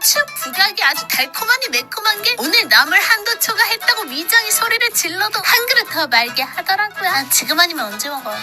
고추 부각이 아주 달콤하니 매콤한 게 오늘 나물 한도 초과했다고 미정이 소리를 질러도 한 그릇 더 말게 하더라고요. 지금 아니면 언제 먹어?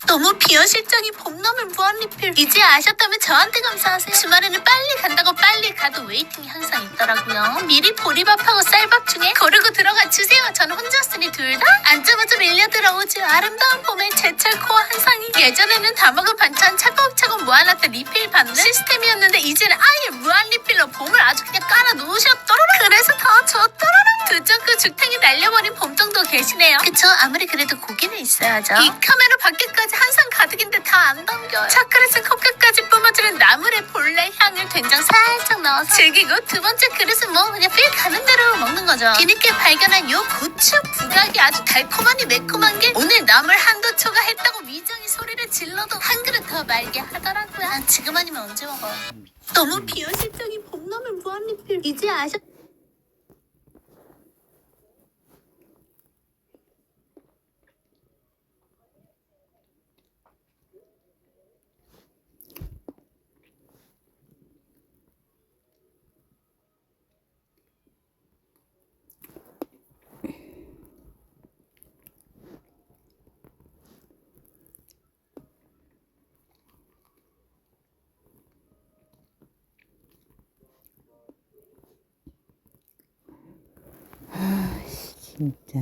너무 비현실적인 봄나물 무한리필. 이제 아셨다면 저한테 감사하세요. 주말에는 빨리 간다고 빨리 가도 웨이팅이 항상 있더라고요. 미리 보리밥하고 쌀밥 중에 고르고 들어가 주세요. 저는 혼자였으니 둘 다 앉자마자 밀려 들어오죠. 아름다운 봄의 제철 코어 한상이. 예전에는 다 먹은 반찬 차곡차곡 모아놨던 리필 받는 시스템이었는데 이제는 아예 무한리필로 봄을 아주 그냥 깔아 놓으셨더라라. 그래서 더 좋더라라. 두정크 죽탱이 날려버린 봄정도 계시네요. 그쵸? 아무리 그래도 고기는 있어야죠. 이 카메라 밖에까지 한상 가득인데 다 안 담겨요. 차크렛은 코끝까지 뿜어주는 나물의 본래 향을 된장 살짝 넣어서 즐기고 두 번째 그릇은 뭐 그냥 필 가는 대로 먹는 거죠. 뒤늦게 발견한 요 고추 부각이 아주 달콤하니 매콤한 게 오늘 나물 한도 초과했다고 미정이 소리를 질러도 한 그릇 더 말게 하더라고요. 지금 아니면 언제 먹어? 너무 비현실적인 봄나물 무한리필. 이제 아셨... 진짜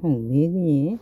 왜 그래?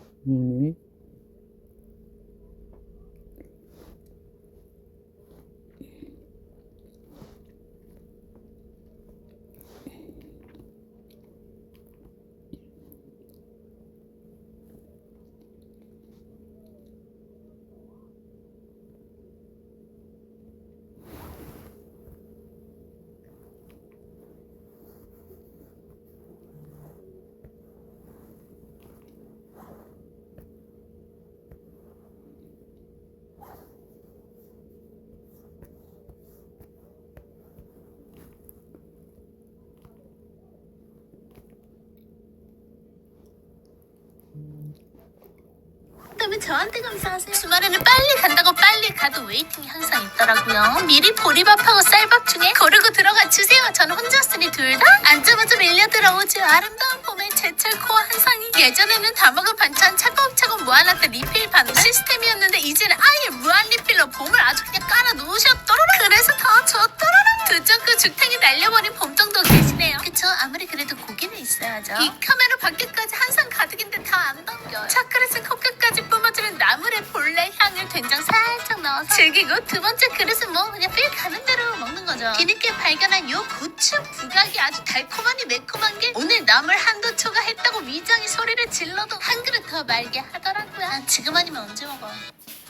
그러면 저한테 감사하세요. 주말에는 빨리 간다고 빨리 가도 웨이팅이 항상 있더라고요. 미리 보리밥하고 쌀밥 중에 고르고 들어가 주세요. 저는 혼자였으니 둘 다 앉자마자 밀려 들어오죠. 아름다운 봄의 제철 코어 한상이. 예전에는 다 먹은 반찬 차곡차곡 모아놨던 리필 받는 시스템이었는데 이제는 아예 무한리필로 봄을 아주 그냥 깔아 놓으셨더라라. 그래서 더 좋더라라. 두정크 죽탱이 날려버린 봄정도 계시네요. 그쵸? 아무리 그래도 고기는 있어야죠. 이 카메라 밖에까지 한상 가득인데 다 안 담겨요. 차크렛은 코끝까지 뿜어주는 나물의 본래 향을 된장 살짝 넣어서 즐기고 두 번째 그릇은 뭐 그냥 필 가는 대로 먹는 거죠. 뒤늦게 발견한 요 고추 부각이 아주 달콤하니 매콤한 게 오늘 나물 한도 초과했다고 미정이 소리를 질러도 한 그릇 더 말게 하더라고요. 지금 아니면 언제 먹어?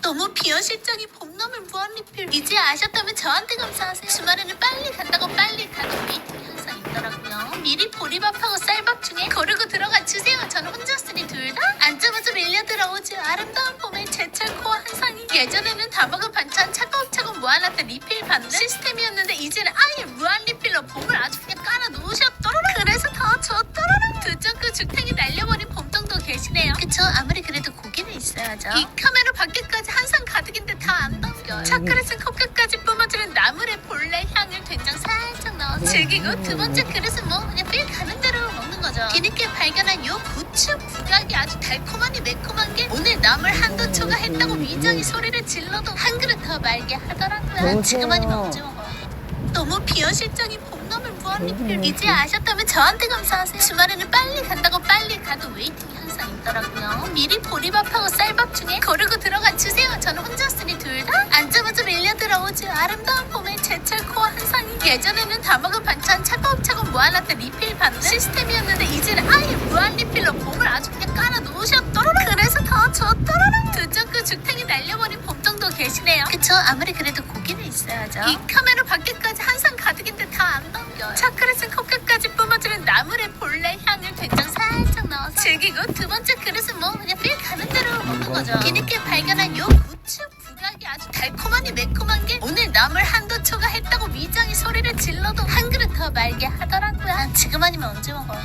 너무 비현실적인 봄나물 무한리필. 이제 아셨다면 저한테 감사하세요. 주말에는 빨리 간다고 빨리 가도 웨이팅이 항상 있더라고요. 미리 보리밥하고 쌀밥 중에 고르고 들어가 주세요. 저는 혼자였으니 둘 다 앉자마자 밀려 들어오죠. 아름다운 봄의 제철 코어 한상이. 예전에는 다 먹은 반찬 차곡차곡 모아놨던 리필 받는 시스템이었는데 이제는 아예 무한리필로 봄을 아주 그냥 깔아 놓으셨더라라. 그래서 더 좋더라라. 두정크 죽탱이 날려버린 봄정도 계시네요. 그쵸? 아무리 그래도 고기는 있어야죠. 이 카메라 밖에까지 한상 가득인데 다 안 담겨요. 차크렛은 코끝까지 뿜어주는 나물의 본래 향을 된장 살짝 넣어서 즐기고 두 번째 그릇은 뭐 그냥 필 가는 대로 먹는 거죠. 뒤늦게 발견한 요 고추 부각이 아주 달콤하니 매콤한 게 오늘 나물 한도 초과했다고 미정이 소리를 질러도 한 그릇 더 말게 하더라고요. 지금 아니면 언제 먹어? 너무 비현실적인 봄나물 무한리필. 이제 아셨다면 저한테 감사하세요. 주말에는 빨리 간다고 빨리 가도 웨이팅이 항상 있더라고요. 미리 보리밥하고 쌀밥 중에 고르고 들어가 주세요. 저는 혼자였으니 둘 다 앉자마자 밀려 들어오죠. 아름다운 봄의 제철 코어 한상이. 예전에는 다 먹은 반찬 차곡차곡 모아놨던 리필 받는 시스템이었는데 이제는 아예 무한리필로 봄을 아주 그냥 깔아 놓으셨더라라. 그래서 더 좋더라라. 두정크 죽탱이 날려버린 봄정도 계시네요. 그쵸? 아무리 그래도 고기는 있어야죠. 이 카메라 밖에까지 한상 가득인데 다 안 담겨요. 차크렛은 코끝까지 뿜어주는 나물의 본래 향을 된장 살짝 넣어서 즐기고 두 번째 그릇은 뭐 그냥 필 가는 대로 먹는 거죠. 뒤늦게 발견한 요 고추 부각이 아주 달콤하니 매콤한 게 오늘 나물 한도 초과했다고 위장이 소리를 질러도 한 그릇 더 말게 하더라고요. 난 지금 아니면 언제 먹어.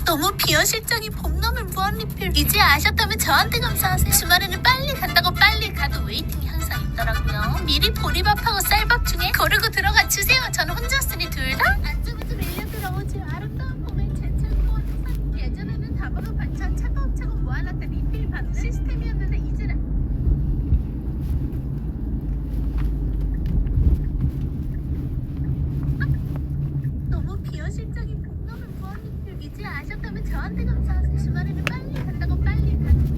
너무 비어실장이 봄나물 무한리필 이제 아셨다면 저한테 감사하세요. 주말에는 빨리 간다고 빨리 가도 웨이팅이 항상 있더라고요. 미리 보리밥하고 쌀밥 중에 고르고 들어가 주세요. 저는 혼자쓰니 둘 다 안쪽으로 밀려 들어오지. 아름다운 봄의 제철고 항상 예전에는 다 먹은 반찬 차곡차곡 모아놨던 리필 받는 시스템이었는데 이제는 너무 비어실장이 봄나물 무한리필 이제 아셨다면 저한테 감사하세요. 주말에는 빨리 간다고 빨리 가도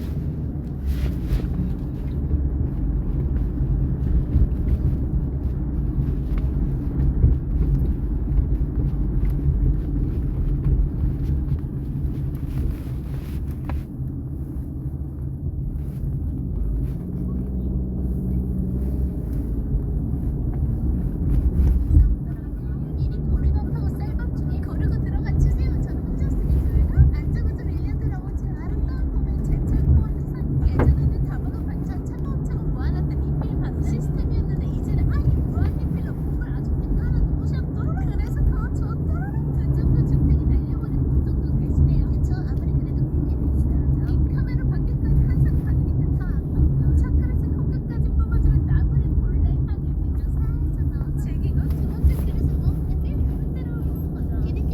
미리 보리밥하고 쌀밥 중에 고르고 들어가 주세요. 저는 혼자쓰니 둘 다 안쪽으로 밀려 들어오지. 아름다운 봄의 제철고 항상 예전에는 다 먹은 반찬 차곡차곡 모아놨던 리필 받는 시스템이었는데 이제는 아예 무한리필로 봄을 아주 그냥 깔아 놓으셨더라. 그래서 더 좋더라. 그 정도 주택이 날려버린 공정도 계시네요. 그쵸? 아무리 그래도 그게 비싸요. 이 카메라 밖에까지 항상 받으니까 더 아깝고요. 차크라스 콩깍까지 뽑아주면 나물의 본래 향을 그저 살짝 넣어 즐기고 두 번째 그릇은 뭐 그냥 꽤 다른 대로 먹는 거죠. 뒤늦게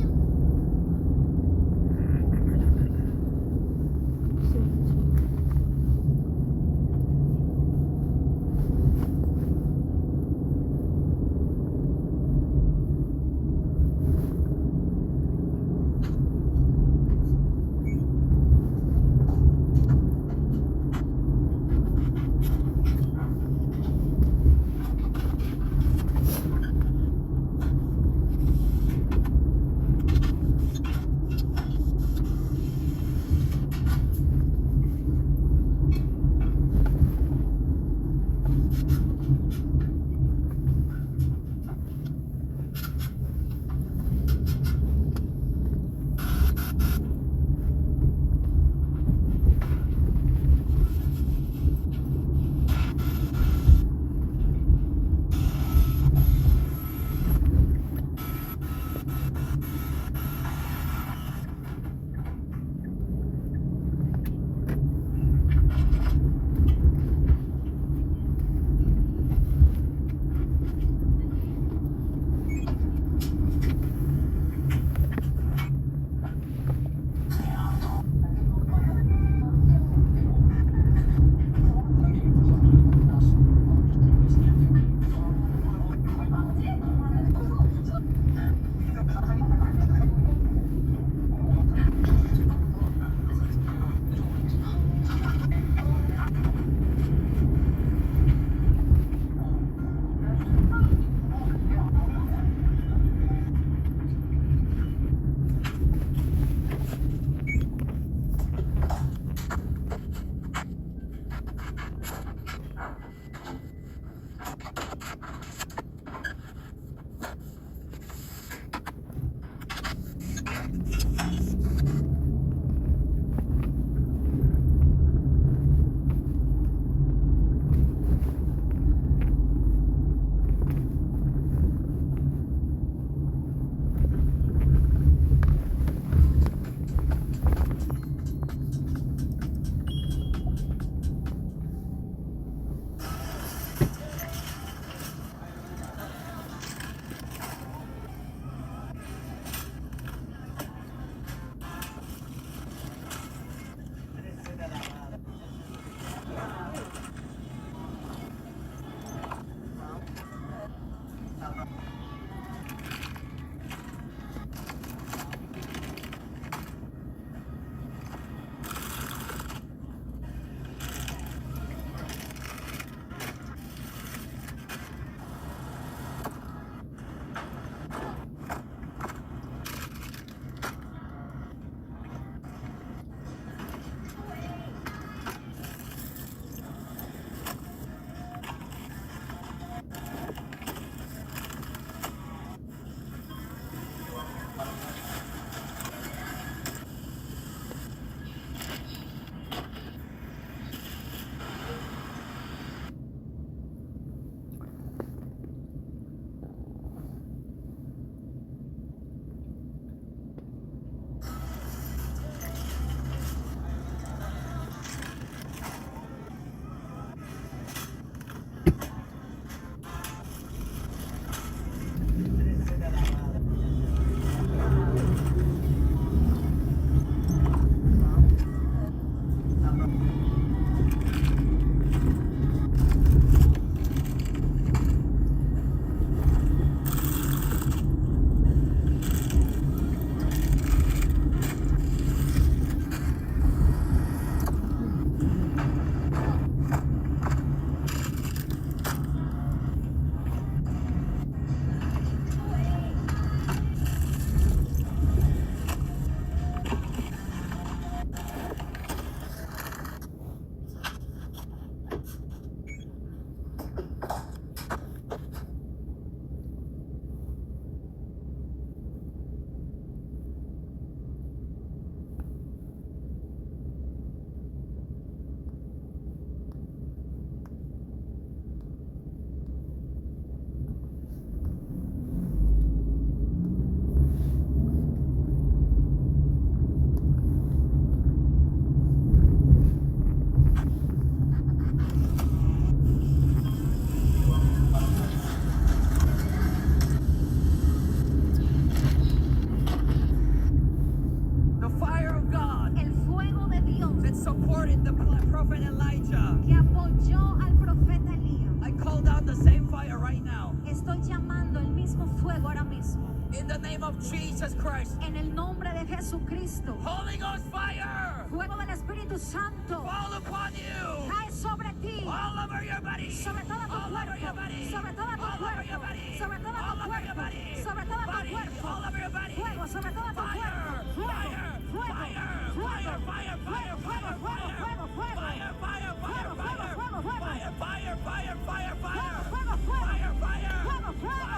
estoy llamando el mismo fuego ahora mismo. In the name of Jesus Christ. En el nombre de Jesucristo. Holy Ghost fire! Fuego del Espíritu Santo. Fall upon you! Cae sobre ti. All over your body! Sobre todo tu All over your cuerpo. body! Sobre todo tu All over your cuerpo. body! Sobre todo All tu over your cuerpo. body! Sobre todo tu Body! cuerpo. All over your body! Fuego sobre todo tu Fire! cuerpo. Fuego. Fire! Fuego. Fire! Fuego. Fire! Fire! Fire! Fuego, fuego, fuego, fuego. Fire! Fire! Fire! Fuego, fuego, fuego, fuego. Fire! Fire! Fire! Fire! Fire! Fuego, fuego, Fire! fuego. Fire! Fuego, fuego.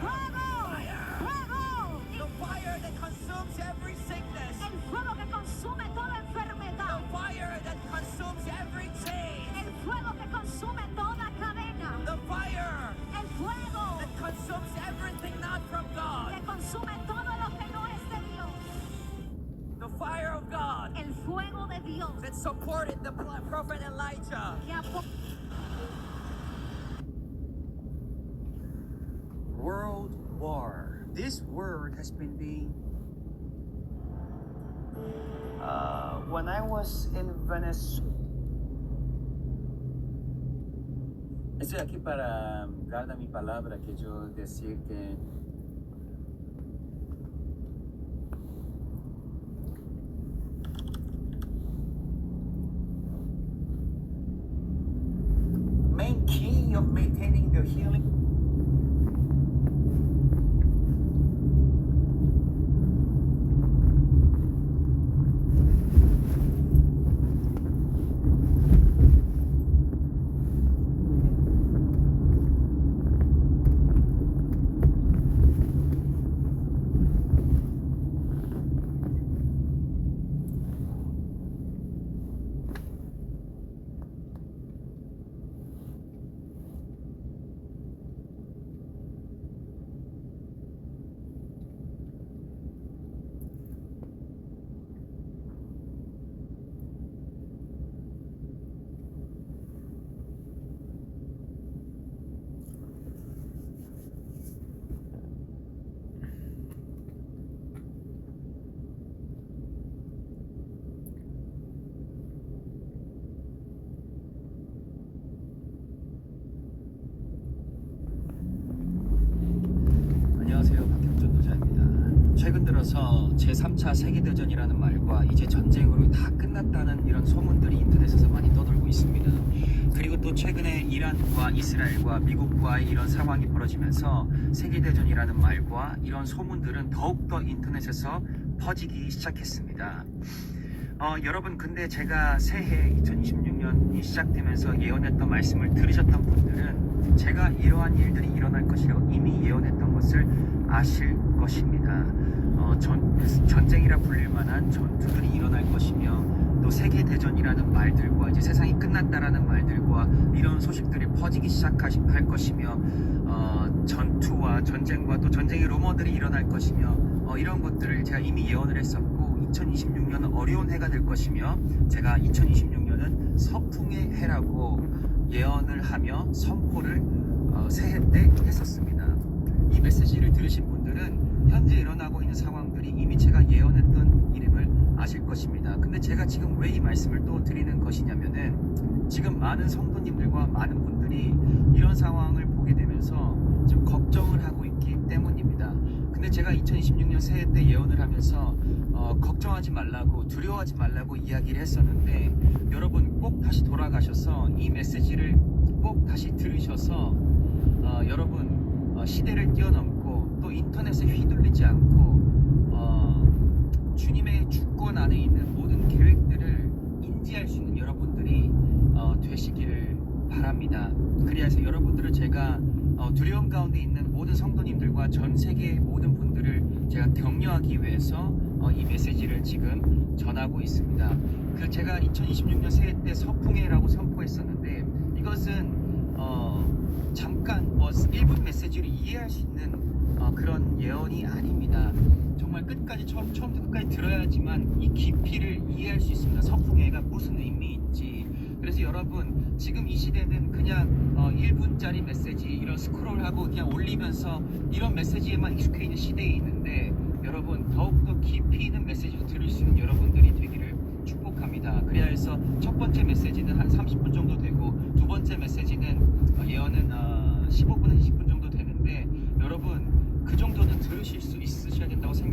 Fuego. Fire! Fuego. The fire that consumes every sickness. El fuego que consume toda enfermedad. The fire that consumes every chain. El fuego que consume toda cadena. The fire El fuego that consumes everything not from God. que consume todo lo que no es de Dios. The fire of God El fuego de Dios that supported the prophet Elijah. que apo- World War. This word has been being. When I was in Venezuela. Estoy aquí para dar mi palabra que yo decir que main key of maintaining the healing. 안녕하세요, 박형준 노자입니다. 최근 들어서 제3차 세계대전이라는 말과 이제 전쟁으로 다 끝났다는 이런 소문들이 인터넷에서 많이 떠돌고 있습니다. 그리고 또 최근에 이란과 이스라엘과 미국과의 이런 상황이 벌어지면서 세계대전이라는 말과 이런 소문들은 더욱더 인터넷에서 퍼지기 시작했습니다. 여러분, 근데 제가 새해 2026년이 시작되면서 예언했던 말씀을 들으셨던 분들은 제가 이러한 일들이 일어날 것이라고 이미 예언했던 것을 아실 것입니다. 전쟁이라 불릴 만한 전투들이 일어날 것이며 또 세계대전이라는 말들과 이제 세상이 끝났다라는 말들과 이런 소식들이 퍼지기 시작할 것이며 전투와 전쟁과 또 전쟁의 루머들이 일어날 것이며 이런 것들을 제가 이미 예언을 했었고 2026년은 어려운 해가 될 것이며 제가 2026년은 서풍의 해라고 예언을 하며 선포를 새해 때 했었습니다. 이 메시지를 들으신 분들은 현재 일어나고 있는 상황들이 이미 제가 예언했던 이름을 아실 것입니다. 근데 제가 지금 왜 이 말씀을 또 드리는 것이냐면은 지금 많은 성도님들과 많은 분들이 이런 상황을 보게 되면서 지금 걱정을 하고 있기 때문입니다. 근데 제가 2026년 새해 때 예언을 하면서 걱정하지 말라고 두려워하지 말라고 이야기를 했었는데 여러분 꼭 다시 돌아가셔서 이 메시지를 꼭 다시 들으셔서 여러분 시대를 뛰어넘고 또 인터넷에 휘둘리지 않고 주님의 주권 안에 있는 모든 계획들을 인지할 수 있는 여러분들이 되시기를 바랍니다. 그래서 여러분들을 제가 두려움 가운데 있는 모든 성도님들과 전 세계의 모든 분들을 제가 격려하기 위해서 이 메시지를 지금 전하고 있습니다. 제가 2026년 새해 때 서풍해라고 선포했었는데 이것은 잠깐 1분 메시지로 이해할 수 있는 그런 예언이 아닙니다. 정말 끝까지 처음부터 끝까지 들어야지만 이 깊이를 이해할 수 있습니다. 서풍해가 무슨 의미인지. 그래서 여러분 지금 이 시대는 그냥 1분짜리 메시지 이런 스크롤하고 그냥 올리면서 이런 메시지에만 익숙해 있는 시대에 있는데 여러분 더욱더 깊이 있는 메시지를 들을 수 있는 여러분들이 되기를 축복합니다. 그래야 해서 첫 번째 메시지는 한 30분 정도 되고 두 번째 메시지는 예언은 15분에서 20분 정도 되는데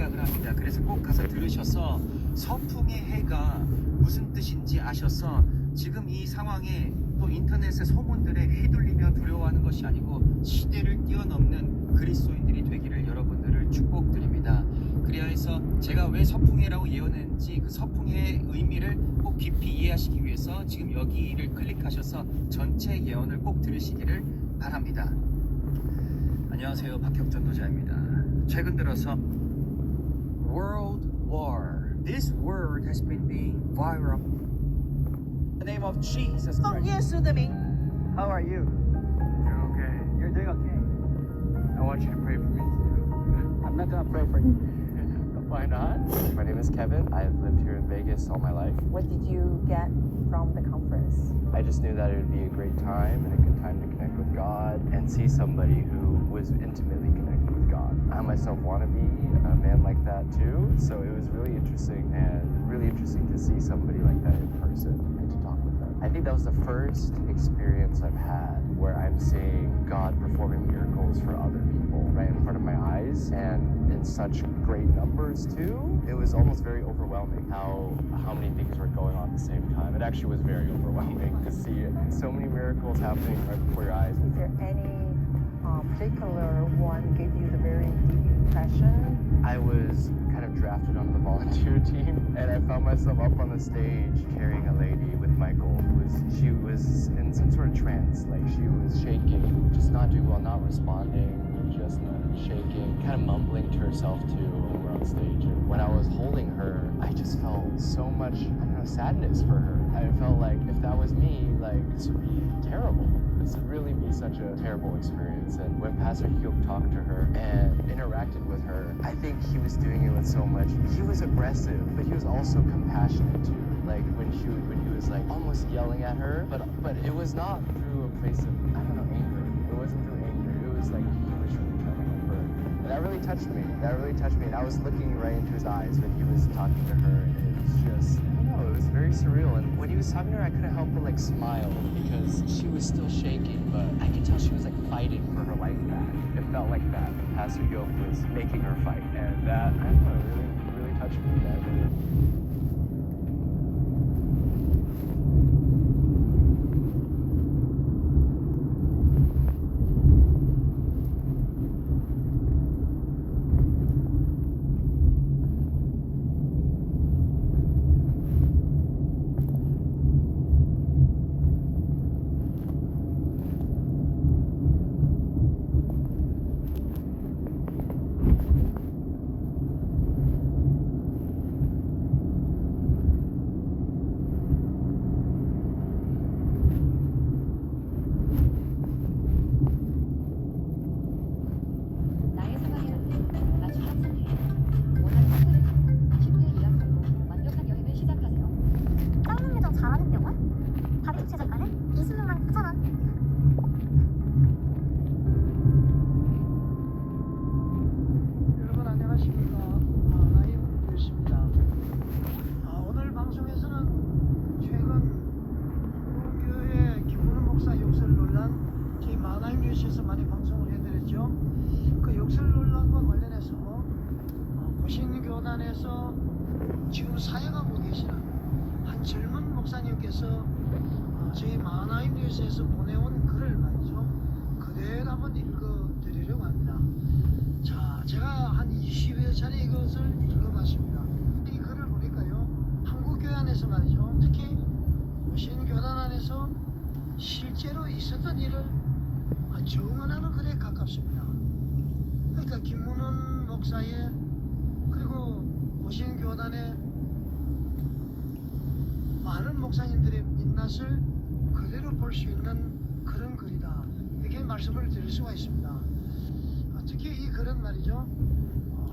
생각을 합니다. 그래서 꼭 가서 들으셔서 서풍의 해가 무슨 뜻인지 아셔서 지금 이 상황에 또 인터넷의 소문들에 휘둘리며 두려워하는 것이 아니고 시대를 뛰어넘는 그리스도인들이 되기를 여러분들을 축복드립니다. 그래야 해서 제가 왜 서풍해라고 예언했는지 그 서풍해의 의미를 꼭 깊이 이해하시기 위해서 지금 여기를 클릭하셔서 전체 예언을 꼭 들으시기를 바랍니다. 안녕하세요, 박혁 전도자입니다. 최근 들어서 World War, this word has been being viral. In the name of Jesus Christ. 耶稣的名， How are you? You're okay. You're doing okay. I want you to pray for me too. I'm not gonna pray for you. Why not? My name is Kevin. I've lived here in Vegas all my life. What did you get from the conference? I just knew that it would be a great time and a good time to connect with God and see somebody who was intimately connected with God. I myself want to be a man like that too, so it was really interesting to see somebody like that in person and to talk with them. I think that was the first experience I've had where I'm seeing God performing miracles for other people right in front of my eyes and in such great numbers too. It was almost very overwhelming how many things were going on at the same time. It actually was very overwhelming to see so many miracles happening right before your eyes. Is there any particular one gave you the very deep impression? I was kind of drafted onto the volunteer team, and I found myself up on the stage carrying a lady with Michael. She was in some sort of trance, like she was shaking, just not doing well, not responding, just shaking, kind of mumbling to herself too when we were on stage. And when I was holding her, I just felt so much, I don't know, sadness for her. I felt like if that was me, like this would be terrible. This would really be such a terrible experience. And when Pastor Hyuk talked to her and interacted with her, I think he was doing it with so much. He was aggressive, but he was also compassionate too. Like when he was like almost yelling at her, but it was not through a place of, I don't know, anger. It wasn't through anger. It was like he was really trying to help her. And that really touched me. And I was looking right into his eyes when he was talking to her, and it was just, I don't know, it was very surreal. And when he was talking to her, I couldn't help but like smile because she was still shaking, but I could tell she was like fighting for her life back. It felt like that. Pastor Yoke was making her fight, and that, I don't know, really touched me. That really. 나의 생활에는 아주 한산해. 원하는 스트레스, 쉽게 예약하고 완벽한 여행을 시작하세요. 쌍문 요정 잘하는 병원? 다리 최저가는 26만 9천 원. 여러분 안녕하십니까? 나임 교수입니다. 오늘 방송에서는 최근 교회 김문훈 목사 욕설 논란 저희 마나임 뉴스에서 많이 방송을 해드렸죠. 그 욕설 논란과 관련해서 고신교단에서 지금 사역하고 계시는 한 젊은 목사님께서 저희 마나임 뉴스에서 보내온 글을 말이죠. 그대로 한번 읽어드리려고 합니다. 자, 제가 한 20여 차례 이것을 읽어봤습니다. 이 글을 보니까요, 한국교회 안에서 말이죠, 특히 고신교단 안에서 실제로 있었던 일을 증언하는 글에 가깝습니다. 그러니까 김문훈 목사의 그리고 고신교단의 많은 목사님들의 민낯을 그대로 볼 수 있는 그런 글이다, 이렇게 말씀을 드릴 수가 있습니다. 특히 이 글은 말이죠,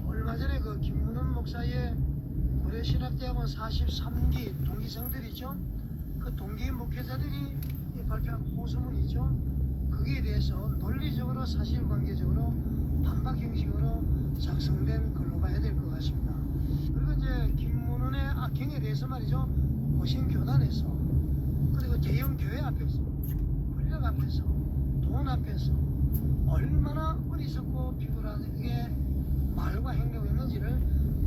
얼마 전에 그 김문훈 목사의 고려신학대학원 43기 동기생들이죠, 그 동기 목회자들이 발표한 호소문이죠. 거기에 대해서 논리적으로 사실관계적으로 반박 형식으로 작성된 글로 봐야 될 것 같습니다. 그리고 이제 김문훈의 악행에 대해서 말이죠, 고신교단에서 그리고 대형 교회 앞에서 권력 앞에서 돈 앞에서 얼마나 어리석고 비굴하게 말과 행동했는지를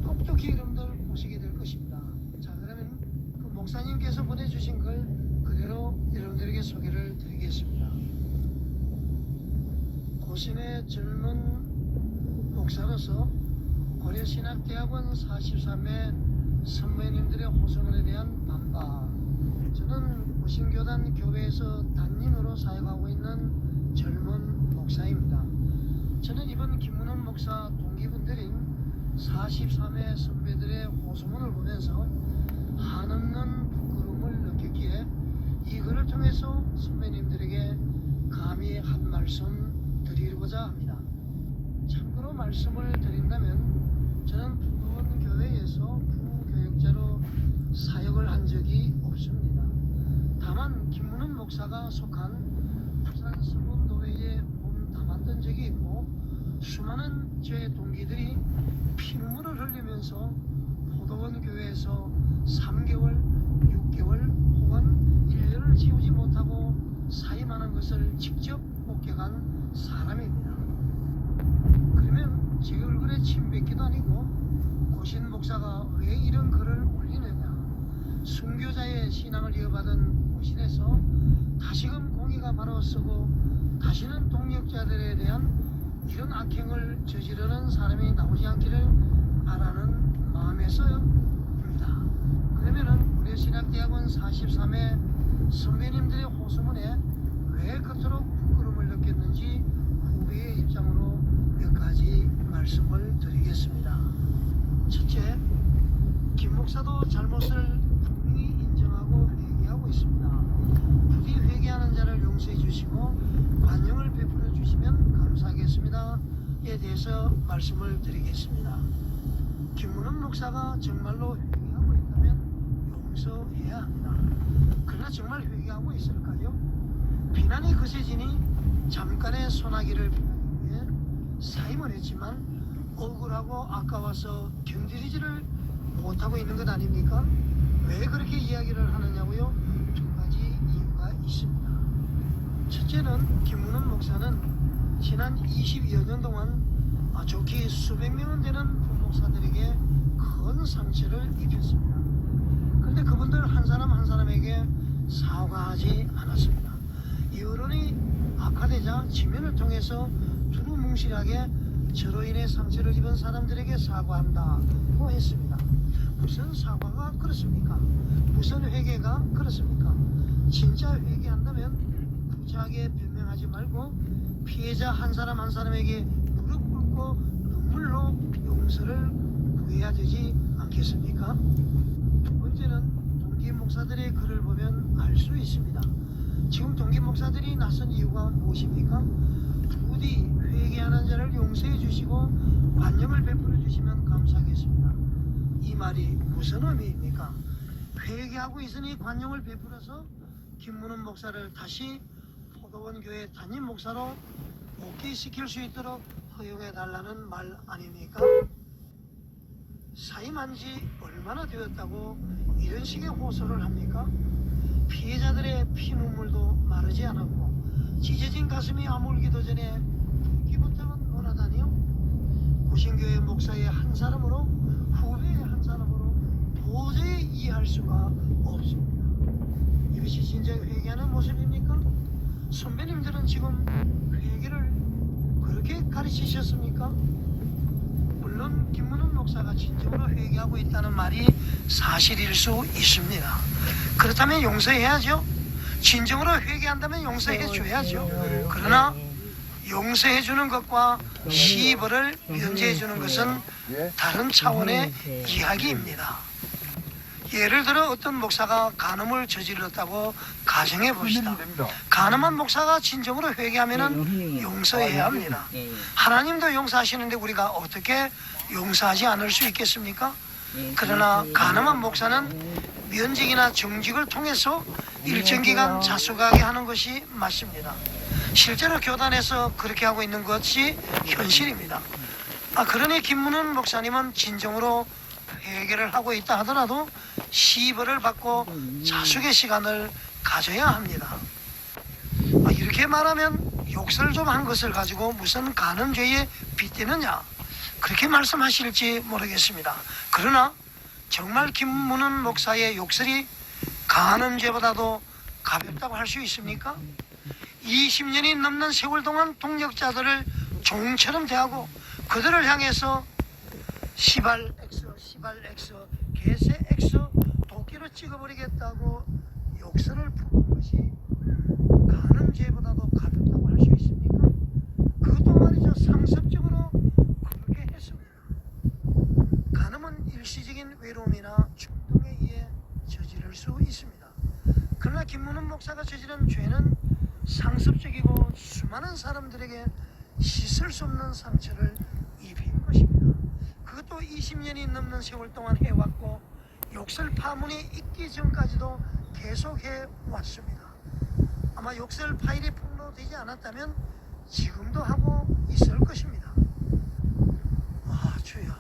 똑똑히 여러분들 보시게 될 것입니다. 자, 그러면 그 목사님께서 보내주신 걸 그대로 여러분들에게 소개를 드리겠습니다. 고신의 젊은 목사로서 고려신학대학원 43회 선배님들의 호소문에 대한 반박. 저는 고신교단 교회에서 담임으로 사역하고 있는 젊은 목사입니다. 저는 이번 김문원 목사 동기분들인 43회 선배들의 호소문을 보면서 한없는 부끄러움을 느꼈기에 이 글을 통해서 선배님들에게 감히 한 말씀 드리고자 합니다. 참고로 말씀을 드린다면 저는 부부원 교회에서 부교육자로 사역을 한 적이 없습니다. 다만 김문원 목사가 속한 부산 서문노회에 몸 담았던 적이 있고 수많은 제 동기들이 피눈물을 흘리면서 포도원 교회에서 3개월, 6개월 혹은 1년을 지우지 못하고 사임하는 것을 직접 목격한 사람입니다. 그러면 제 얼굴에 침 뱉기도 아니고 고신 목사가 왜 이런 글을 올리느냐. 순교자의 신앙을 이어받은 고신에서 다시금 공의가 바로 서고 다시는 동력자들에 대한 이런 악행을 저지르는 사람이 나오지 않기를 바라는 마음에서입니다. 그러면은 우리 신학대학원 43회 선배님들의 호소문에 왜 그토록 부끄러움을 느꼈는지 후배의 입장으로 몇 가지 말씀을 드리겠습니다. 첫째, 김 목사도 잘못을 분명히 인정하고 회개하고 있습니다. 부디 회개하는 자를 용서해 주시고 관용을 베풀어 주시면 감사하겠습니다. 에 대해서 말씀을 드리겠습니다. 김문원 목사가 정말로 회개하고 있다면 용서해야 합니다. 그러나 정말 회개하고 있을까요? 비난이 거세지니 잠깐의 소나기를 피하기 위해 사임을 했지만 억울하고 아까워서 견디지를 못하고 있는 것 아닙니까? 왜 그렇게 이야기를 하느냐고요? 두 가지 이유가 있습니다. 첫째는 김문원 목사는 지난 20여 년 동안 좋게 수백 명은 되는 부목사들에게 큰 상처를 입혔습니다. 그런데 그분들 한 사람 한 사람에게 사과하지 않았습니다. 여론이 악화되자 지면을 통해서 두루뭉실하게 저로 인해 상처를 입은 사람들에게 사과한다고 했습니다. 무슨 사과가 그렇습니까? 무슨 회개가 그렇습니까? 진짜 회개한다면 부자하게 변명하지 말고 피해자 한 사람 한 사람에게 무릎 꿇고 눈물로 용서를 구해야 되지 않겠습니까? 두 번째는 동기 목사들의 글을 보면 알 수 있습니다. 지금 동기 목사들이 나선 이유가 무엇입니까? 부디 회개하는 자를 용서해 주시고 관용을 베풀어 주시면 감사하겠습니다. 이 말이 무슨 의미입니까? 회개하고 있으니 관용을 베풀어서 김문원 목사를 다시 포도원 교회 담임 목사로 복귀시킬 수 있도록 허용해 달라는 말 아닙니까? 사임한 지 얼마나 되었다고 이런 식의 호소를 합니까? 피해자들의 피눈물도 마르지 않았고 찢어진 가슴이 아물기도 전에 붓기부터는 논하다니요? 고신교회 목사의 한 사람으로 후배의 한 사람으로 도저히 이해할 수가 없습니다. 이것이 진짜 회개하는 모습입니까? 선배님들은 지금 회개를 그렇게 가르치셨습니까? 물론 김문원 목사가 진정으로 회개하고 있다는 말이 사실일 수 있습니다. 그렇다면 용서해야죠. 진정으로 회개한다면 용서해 줘야죠. 그러나 용서해 주는 것과 시벌을 면제해 주는 것은 다른 차원의 이야기입니다. 예를 들어 어떤 목사가 간음을 저질렀다고 가정해 봅시다. 간음한 목사가 진정으로 회개하면 용서해야 합니다. 하나님도 용서하시는데 우리가 어떻게 용서하지 않을 수 있겠습니까? 그러나 간음한 목사는 면직이나 정직을 통해서 일정 기간 자숙하게 하는 것이 맞습니다. 실제로 교단에서 그렇게 하고 있는 것이 현실입니다. 그러니 김문원 목사님은 진정으로 회개를 하고 있다 하더라도 시벌을 받고 자숙의 시간을 가져야 합니다. 이렇게 말하면 욕설 좀 한 것을 가지고 무슨 간음죄에 빗대느냐? 그렇게 말씀하실지 모르겠습니다. 그러나 정말 김문은 목사의 욕설이 가하는 죄보다도 가볍다고 할 수 있습니까? 20년이 넘는 세월 동안 동력자들을 종처럼 대하고 그들을 향해서 시발 X, 개새 X 도끼로 찍어버리겠다고 욕설을 푸는 것이 가는 죄보다도 가볍다고 할 수 있습니까? 그것도 말이죠. 상습적으로 그렇게 했습니다. 간음은 일시적인 외로움이나 충동에 의해 저지를 수 있습니다. 그러나 김문은 목사가 저지른 죄는 상습적이고 수많은 사람들에게 씻을 수 없는 상처를 입힌 것입니다. 그것도 20년이 넘는 세월 동안 해왔고 욕설 파문이 있기 전까지도 계속해 왔습니다. 아마 욕설 파일이 폭로되지 않았다면 지금도 하고 있을 것입니다. 아, 주여,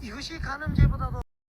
이것이 간음죄보다도